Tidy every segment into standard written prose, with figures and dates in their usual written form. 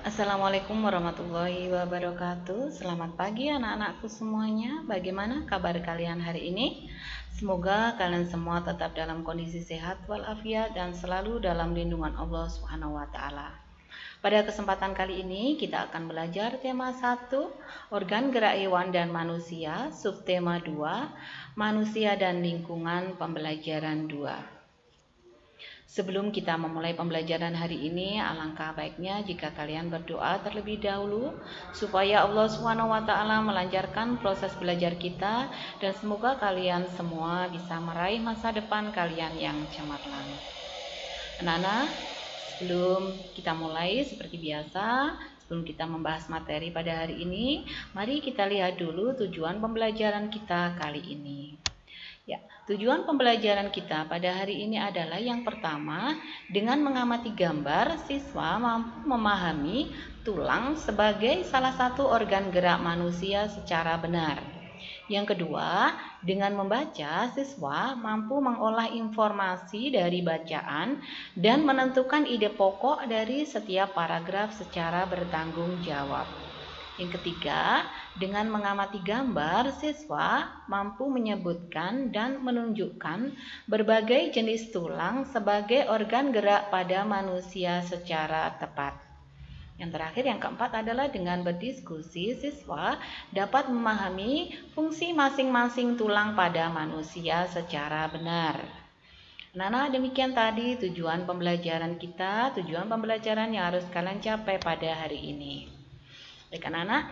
Assalamualaikum warahmatullahi wabarakatuh. Selamat pagi anak-anakku semuanya. Bagaimana kabar kalian hari ini? Semoga kalian semua tetap dalam kondisi sehat walafiat dan selalu dalam lindungan Allah Subhanahu wa taala. Pada kesempatan kali ini kita akan belajar tema 1, organ gerak hewan dan manusia, subtema 2, manusia dan lingkungan, pembelajaran 2. Sebelum kita memulai pembelajaran hari ini, alangkah baiknya jika kalian berdoa terlebih dahulu supaya Allah SWT melancarkan proses belajar kita dan semoga kalian semua bisa meraih masa depan kalian yang cemerlang. Anak-anak, sebelum kita mulai seperti biasa, sebelum kita membahas materi pada hari ini, mari kita lihat dulu tujuan pembelajaran kita kali ini. Ya, tujuan pembelajaran kita pada hari ini adalah yang pertama, dengan mengamati gambar, siswa mampu memahami tulang sebagai salah satu organ gerak manusia secara benar. Yang kedua, dengan membaca, siswa mampu mengolah informasi dari bacaan dan menentukan ide pokok dari setiap paragraf secara bertanggung jawab. Yang ketiga, dengan mengamati gambar, siswa mampu menyebutkan dan menunjukkan berbagai jenis tulang sebagai organ gerak pada manusia secara tepat. Yang terakhir, yang keempat adalah dengan berdiskusi, siswa dapat memahami fungsi masing-masing tulang pada manusia secara benar. Nah, demikian tadi tujuan pembelajaran kita, tujuan pembelajaran yang harus kalian capai pada hari ini. Baik anak-anak,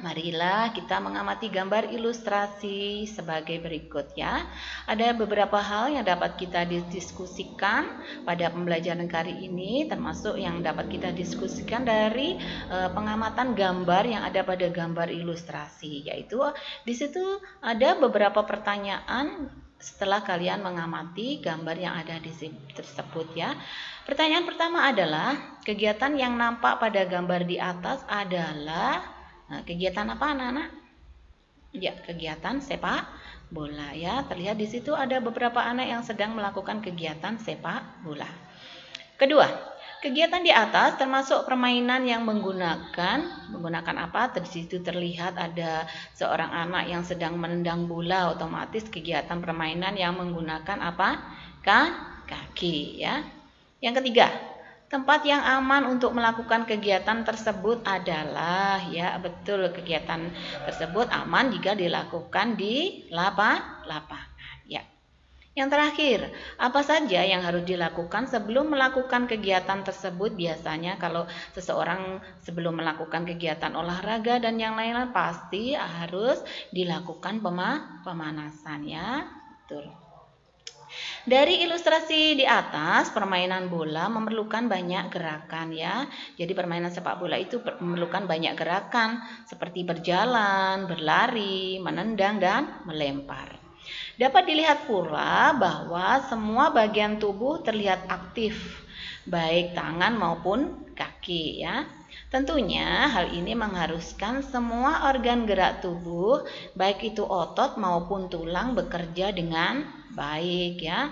marilah kita mengamati gambar ilustrasi sebagai berikut ya. Ada beberapa hal yang dapat kita diskusikan pada pembelajaran kali ini, termasuk yang dapat kita diskusikan dari pengamatan gambar yang ada pada gambar ilustrasi, yaitu di situ ada beberapa pertanyaan setelah kalian mengamati gambar yang ada di sini tersebut ya. Pertanyaan pertama adalah, kegiatan yang nampak pada gambar di atas adalah kegiatan apa anak-anak? Ya, kegiatan sepak bola ya. Terlihat di situ ada beberapa anak yang sedang melakukan kegiatan sepak bola. Kedua, kegiatan di atas termasuk permainan yang menggunakan apa? Di situ terlihat ada seorang anak yang sedang menendang bola, otomatis kegiatan permainan yang menggunakan apa? Kaki ya. Yang ketiga, tempat yang aman untuk melakukan kegiatan tersebut adalah, ya betul, kegiatan tersebut aman jika dilakukan di lapangan. Ya. Yang terakhir, apa saja yang harus dilakukan sebelum melakukan kegiatan tersebut? Biasanya kalau seseorang sebelum melakukan kegiatan olahraga dan yang lain-lain pasti harus dilakukan pemanasan ya. Betul. Dari ilustrasi di atas, permainan bola memerlukan banyak gerakan ya. Jadi permainan sepak bola itu memerlukan banyak gerakan seperti berjalan, berlari, menendang, dan melempar. Dapat dilihat pula bahwa semua bagian tubuh terlihat aktif, baik tangan maupun kaki ya. Tentunya hal ini mengharuskan semua organ gerak tubuh, baik itu otot maupun tulang, bekerja dengan baik ya.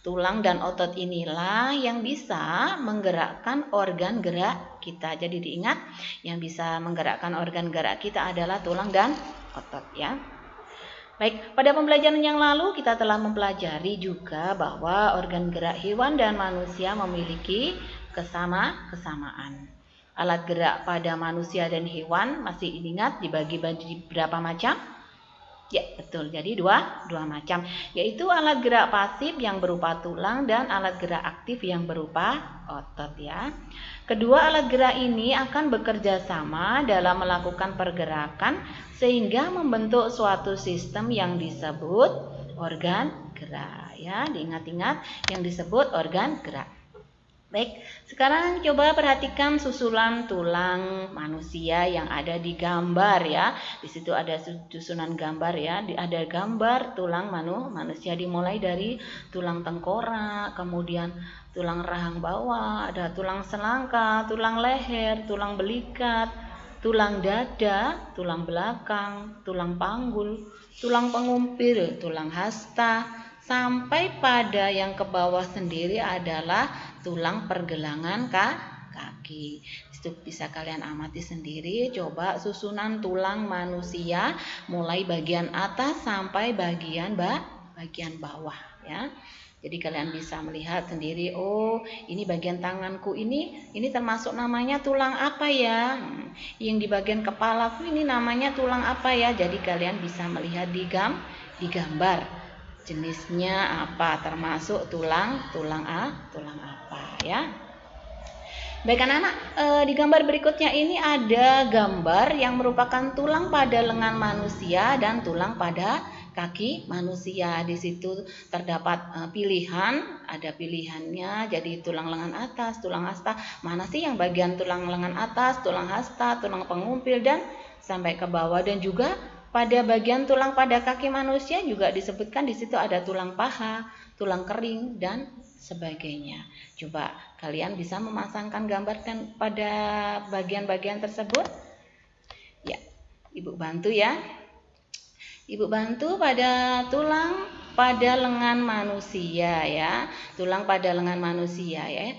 Tulang dan otot inilah yang bisa menggerakkan organ gerak kita. Jadi diingat, yang bisa menggerakkan organ gerak kita adalah tulang dan otot ya. Baik, pada pembelajaran yang lalu kita telah mempelajari juga bahwa organ gerak hewan dan manusia memiliki kesamaan. Alat gerak pada manusia dan hewan masih ingat dibagi berapa macam? Ya, betul. Jadi dua macam, yaitu alat gerak pasif yang berupa tulang dan alat gerak aktif yang berupa otot ya. Kedua alat gerak ini akan bekerja sama dalam melakukan pergerakan sehingga membentuk suatu sistem yang disebut organ gerak ya. Diingat-ingat yang disebut organ gerak. Baik, sekarang coba perhatikan susunan tulang manusia yang ada di gambar ya. Di situ ada susunan gambar ya. Ada gambar tulang manusia dimulai dari tulang tengkorak, kemudian tulang rahang bawah, ada tulang selangka, tulang leher, tulang belikat, tulang dada, tulang belakang, tulang panggul, tulang pengumpil, tulang hasta, sampai pada yang ke bawah sendiri adalah tulang pergelangan kaki. kaki. Itu bisa kalian amati sendiri. Coba susunan tulang manusia mulai bagian atas sampai bagian bawah ya. Jadi kalian bisa melihat sendiri, oh ini bagian tanganku ini termasuk namanya tulang apa ya? Yang di bagian kepalaku ini namanya tulang apa ya? Jadi kalian bisa melihat di gambar jenisnya apa, termasuk tulang apa ya. Baik anak-anak, di gambar berikutnya ini ada gambar yang merupakan tulang pada lengan manusia dan tulang pada kaki manusia. Di situ terdapat pilihan, ada pilihannya, jadi tulang lengan atas, tulang hasta. Mana sih yang bagian tulang lengan atas, tulang hasta, tulang pengumpil dan sampai ke bawah. Dan juga pada bagian tulang pada kaki manusia juga disebutkan di situ ada tulang paha, tulang kering dan sebagainya. Coba kalian bisa memasangkan gambar pada bagian-bagian tersebut. Ya, Ibu bantu ya. Ibu bantu pada tulang pada lengan manusia ya. Tulang pada lengan manusia ya.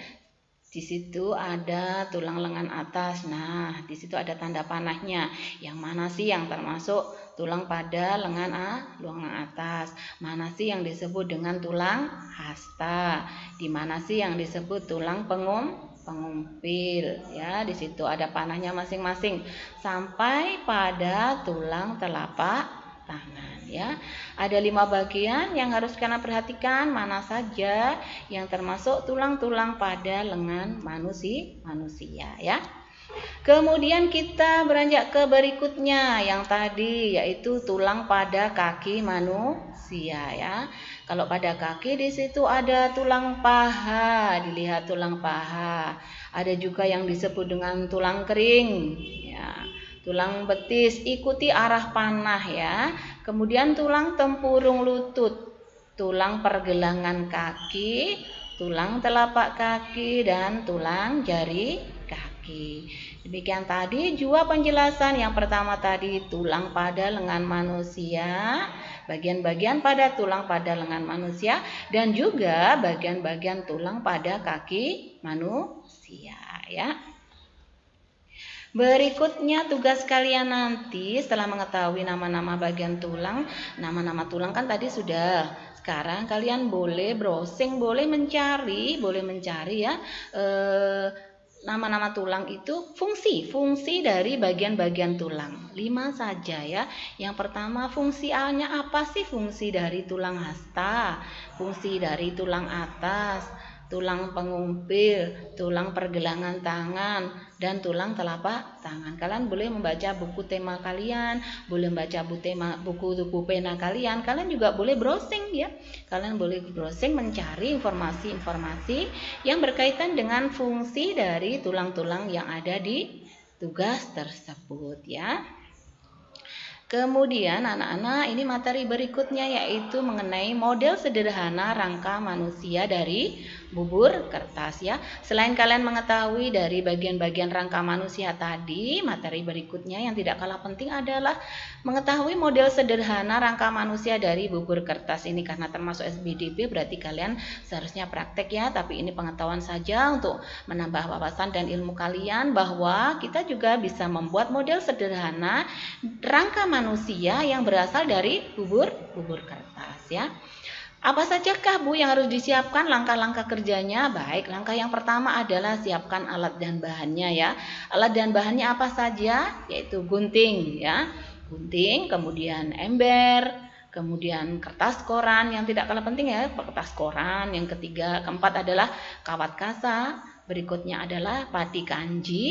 Di situ ada tulang lengan atas. Nah, di situ ada tanda panahnya. Yang mana sih yang termasuk tulang pada lengan atas? Mana sih yang disebut dengan tulang hasta? Di mana sih yang disebut tulang pengumpil? Ya, di situ ada panahnya masing-masing. Sampai pada tulang telapak tangan ya. Ada 5 bagian yang harus kalian perhatikan, mana saja yang termasuk tulang-tulang pada lengan manusia ya. Kemudian kita beranjak ke berikutnya yang tadi yaitu tulang pada kaki manusia ya. Kalau pada kaki di situ ada tulang paha, dilihat tulang paha. Ada juga yang disebut dengan tulang kering ya. Tulang betis, ikuti arah panah ya. Kemudian tulang tempurung lutut, tulang pergelangan kaki, tulang telapak kaki, dan tulang jari kaki. Demikian tadi juga penjelasan. Yang pertama tadi tulang pada lengan manusia, bagian-bagian pada tulang pada lengan manusia, dan juga bagian-bagian tulang pada kaki manusia ya. Berikutnya tugas kalian nanti setelah mengetahui nama-nama bagian tulang, nama-nama tulang kan tadi sudah. Sekarang kalian boleh browsing, boleh mencari ya nama-nama tulang itu fungsi dari bagian-bagian tulang. 5 saja ya. Yang pertama fungsinya apa sih? Fungsi dari tulang hasta, fungsi dari tulang atas, tulang pengumpil, tulang pergelangan tangan, dan tulang telapak tangan. Kalian boleh membaca buku tema kalian, boleh membaca buku pena kalian. Kalian juga boleh browsing ya. Kalian boleh browsing mencari informasi-informasi yang berkaitan dengan fungsi dari tulang-tulang yang ada di tugas tersebut ya. Kemudian anak-anak ini materi berikutnya yaitu mengenai model sederhana rangka manusia dari bubur kertas ya. Selain kalian mengetahui dari bagian-bagian rangka manusia tadi, materi berikutnya yang tidak kalah penting adalah mengetahui model sederhana rangka manusia dari bubur kertas ini. Karena termasuk SBDP berarti kalian seharusnya praktek ya, tapi ini pengetahuan saja untuk menambah wawasan dan ilmu kalian bahwa kita juga bisa membuat model sederhana rangka manusia yang berasal dari bubur kertas ya. Apa sajakah Bu yang harus disiapkan langkah-langkah kerjanya? Baik, langkah yang pertama adalah siapkan alat dan bahannya ya. Alat dan bahannya apa saja? Yaitu gunting ya. Gunting, kemudian ember, kemudian kertas koran yang tidak kalah penting ya, kertas koran. Yang ketiga, keempat adalah kawat kasa. Berikutnya adalah padi kanji.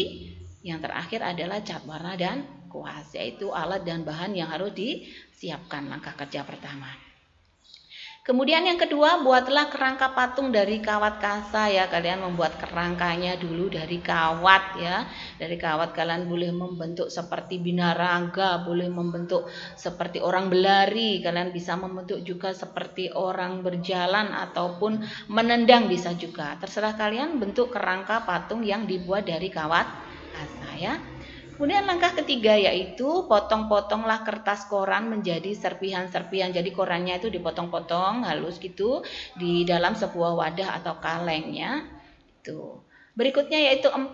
Yang terakhir adalah cat warna dan kuas, yaitu alat dan bahan yang harus disiapkan langkah kerja pertama. Kemudian yang kedua, buatlah kerangka patung dari kawat kasa ya. Kalian membuat kerangkanya dulu dari kawat ya. Dari kawat kalian boleh membentuk seperti binaraga, boleh membentuk seperti orang berlari, kalian bisa membentuk juga seperti orang berjalan ataupun menendang bisa juga. Terserah kalian bentuk kerangka patung yang dibuat dari kawat kasa ya. Kemudian langkah ketiga yaitu potong-potonglah kertas koran menjadi serpihan-serpihan. Jadi korannya itu dipotong-potong halus gitu di dalam sebuah wadah atau kaleng ya. Itu. Berikutnya yaitu 4.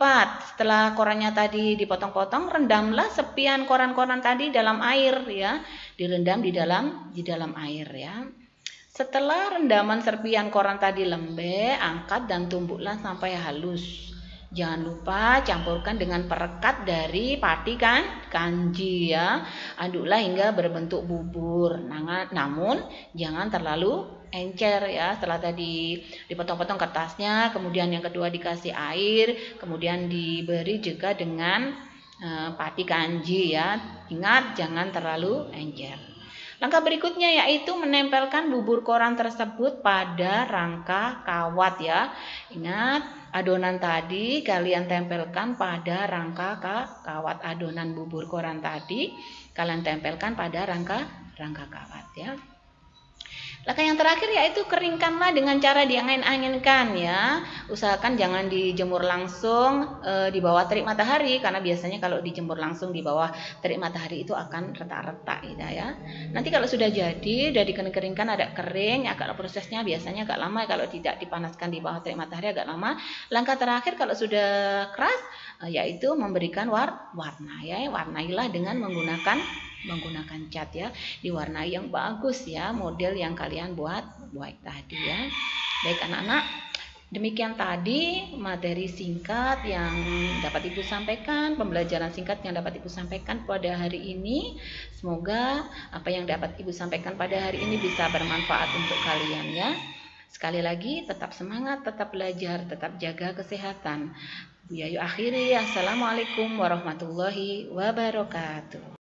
Setelah korannya tadi dipotong-potong, rendamlah sepian koran-koran tadi dalam air ya. Direndam di dalam air ya. Setelah rendaman serpian koran tadi lembek, angkat dan tumbuklah sampai halus. Jangan lupa campurkan dengan perekat dari pati kanji ya. Aduklah hingga berbentuk bubur. Namun jangan terlalu encer ya. Setelah tadi dipotong-potong kertasnya, kemudian yang kedua dikasih air, kemudian diberi juga dengan pati kanji ya. Ingat jangan terlalu encer. Langkah berikutnya yaitu menempelkan bubur koran tersebut pada rangka kawat ya. Ingat, adonan tadi kalian tempelkan pada rangka kawat. Adonan bubur koran tadi kalian tempelkan pada rangka kawat ya. Langkah yang terakhir yaitu keringkanlah dengan cara diangin-anginkan ya. Usahakan jangan dijemur langsung di bawah terik matahari, karena biasanya kalau dijemur langsung di bawah terik matahari itu akan retak-retak gitu ya. Nanti kalau sudah jadi, sudah dikeringkan agak kering, agak prosesnya biasanya agak lama. Kalau tidak dipanaskan di bawah terik matahari agak lama. Langkah terakhir kalau sudah keras yaitu memberikan warna ya. Warnailah dengan menggunakan cat ya, diwarnai yang bagus ya, model yang kalian buat tadi ya. Baik anak-anak, demikian tadi materi singkat yang dapat Ibu sampaikan, pembelajaran singkat yang dapat Ibu sampaikan pada hari ini. Semoga apa yang dapat Ibu sampaikan pada hari ini bisa bermanfaat untuk kalian ya. Sekali lagi, tetap semangat, tetap belajar, tetap jaga kesehatan. Bu Yayu akhiri, Assalamualaikum warahmatullahi wabarakatuh.